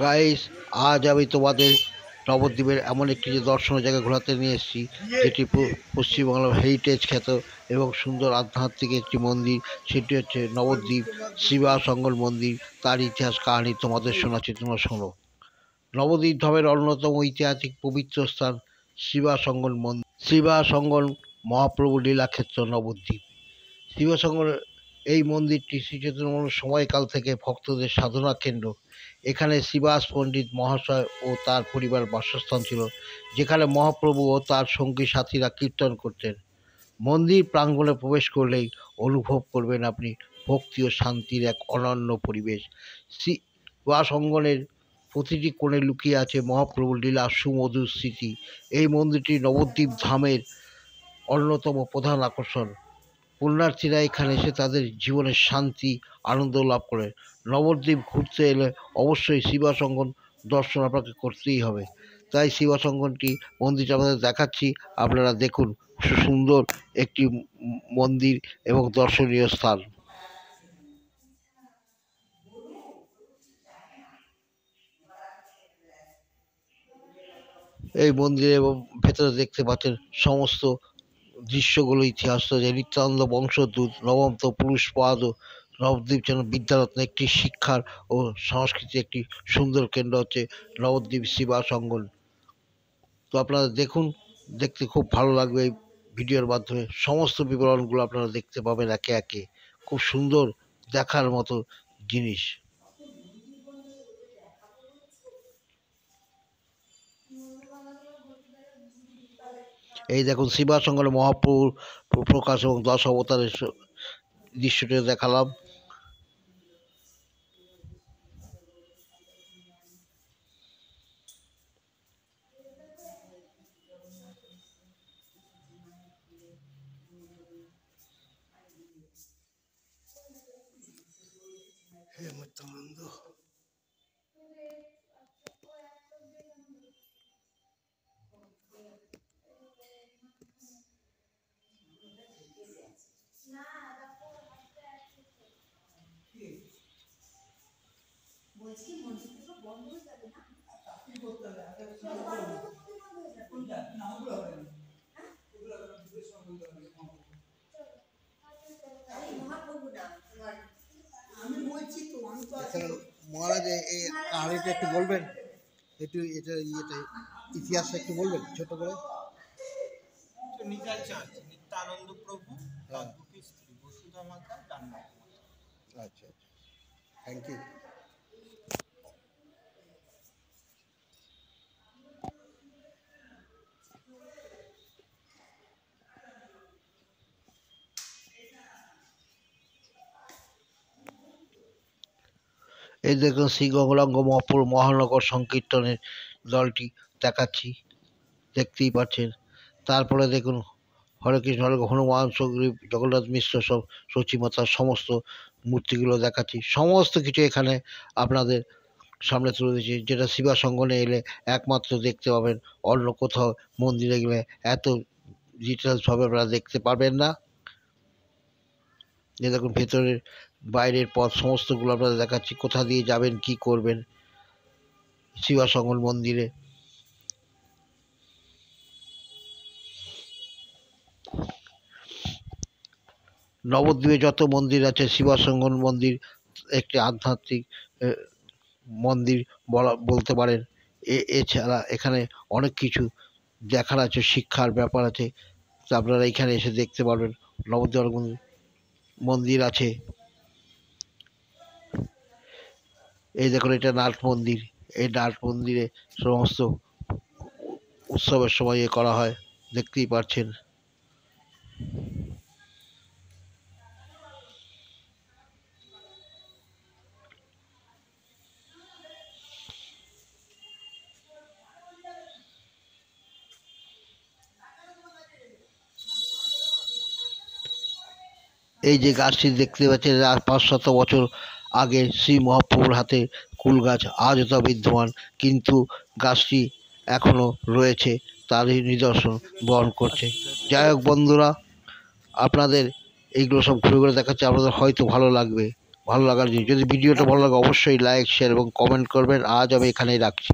Guys, আজ আমি তোমাদের নবদ্বীপের এমন একটি দর্শনীয় জায়গা ঘোরাতে নিয়ে এসেছি, যেটি পশ্চিমবাংলার হেরিটেজ খ্যাত এবং সুন্দর আধ্যাত্মিক একটি মন্দির। সেটি হচ্ছে নবদ্বীপ শিবাসঙ্গল মন্দির। তার ইতিহাস কাহিনী তোমাদের শোনাচ্ছি, তোমরা শোনো। নবদ্বীপ ধামের অন্যতম ঐতিহাসিক পবিত্র স্থান শিবাসঙ্গল মন্দির। শিবাসঙ্গল মহাপ্রভু লীলাক্ষেত্র নবদ্বীপ। শিবসঙ্গর এই মন্দিরটি শ্রীচৈতন্যের সময়কাল থেকে ভক্তদের সাধনা কেন্দ্র। এখানে শিবাস পণ্ডিত মহাশয় ও তার পরিবার বাসস্থান ছিল, যেখানে মহাপ্রভু ও তার সঙ্গী সাথীরা কীর্তন করতেন। মন্দির প্রাঙ্গণে প্রবেশ করলেই অনুভব করবেন আপনি ভক্তি ও শান্তির এক অনন্য পরিবেশ। শিবাস অঙ্গনের প্রতিটি কোণে লুকিয়ে আছে মহাপ্রভুর লীলা সুমধুর স্মৃতি। এই মন্দিরটি নবদ্বীপ ধামের অন্যতম প্রধান আকর্ষণ। পুণ্যার্থীরা এখানে এসে তাদের জীবনের শান্তি আনন্দ লাভ করে। নবদ্বীপ ঘুরতে এলে অবশ্যই শিবাসঙ্গন দর্শন আপনাকে করতেই হবে। তাই শিবাসঙ্গনটি মন্দিরটা আপনাদের দেখাচ্ছি, আপনারা দেখুন। সুন্দর একটি মন্দির এবং দর্শনীয় স্থান। এই মন্দিরে এবং ভেতরে দেখতে পাচ্ছেন সমস্ত দৃশ্যগুলো ইতিহাস যে নিত্যানন্দ বংশোদ্ভূত নবমত পুরুষ পাদ ও নবদ্বীপ যেন বিদ্যারত্ন একটি শিক্ষার ও সংস্কৃতির একটি সুন্দর কেন্দ্র হচ্ছে নবদ্বীপ শিবাস অঙ্গন। তো আপনারা দেখুন, দেখতে খুব ভালো লাগবে। এই ভিডিওর মাধ্যমে সমস্ত বিবরণগুলো আপনারা দেখতে পাবেন একে একে। খুব সুন্দর দেখার মতো জিনিস। এই দেখুন শিবাসঙ্গের মহাপ্রভুর প্রকাশ এবং 10 অবতারের দৃশ্যটি দেখালাম। মহারাজ, এই কাহিনীটা একটু বলবেন, একটু এটা ইতিহাসটা একটু বলবেন ছোট করে। নিত্যানন্দ প্রভু তার দুটি স্ত্রী বসুধা মাতা, জান্নাতি মাতা। আচ্ছা, থ্যাংক ইউ। এই দেখুন শ্রী গৌরাঙ্গ মহানগর সংকীর্তনের দলটি দেখাচ্ছি, দেখতেই পাচ্ছেন। তারপরে দেখুন হরে কৃষ্ণ হরে হনুমান সুগ্রীব জগন্নাথ মিশ্র সব সচিমাতার সমস্ত মূর্তিগুলো দেখাচ্ছি। সমস্ত কিছু এখানে আপনাদের সামনে তুলে দিচ্ছি, যেটা শিবাসঙ্গনে এলে একমাত্র দেখতে পাবেন। অন্য কোথাও মন্দিরে গেলে এত ডিটেলসভাবে আপনারা দেখতে পারবেন না। যে দেখুন ভেতরের বাইরের পথ সমস্তগুলো আপনাদের দেখাচ্ছি, কোথা দিয়ে যাবেন কি করবেন শিবাসঙ্গন মন্দিরে। নবদ্বীপে যত মন্দির আছে শিবাসঙ্গন মন্দির একটি আধ্যাত্মিক মন্দির বলতে পারেন। এছাড়া এখানে অনেক কিছু দেখার আছে, শিক্ষার ব্যাপার আছে, আপনারা এখানে এসে দেখতে পারবেন। নবদ্বীপ মন্দির আছে। এই দেখুন এটা নাট মন্দির। এই নাট মন্দিরে সমস্ত উৎসবের সময় করা হয়, দেখতেই পাচ্ছেন। এই যে গাছটি দেখতে পাচ্ছেন 500 বছর আগে শ্রী মহাপ্রভুর হাতে কুল গাছ, আজও তা বিদ্যমান, কিন্তু গাছটি এখনো রয়েছে, তারই নিদর্শন বহন করছে। যাই হোক বন্ধুরা, আপনাদের এইগুলো সব ঘুরে ঘুরে দেখাচ্ছে, আপনাদের হয়তো ভালো লাগবে। ভালো লাগার জিনিস। যদি ভিডিওটা ভালো লাগে অবশ্যই লাইক শেয়ার এবং কমেন্ট করবেন। আজ আমি এখানেই রাখছি।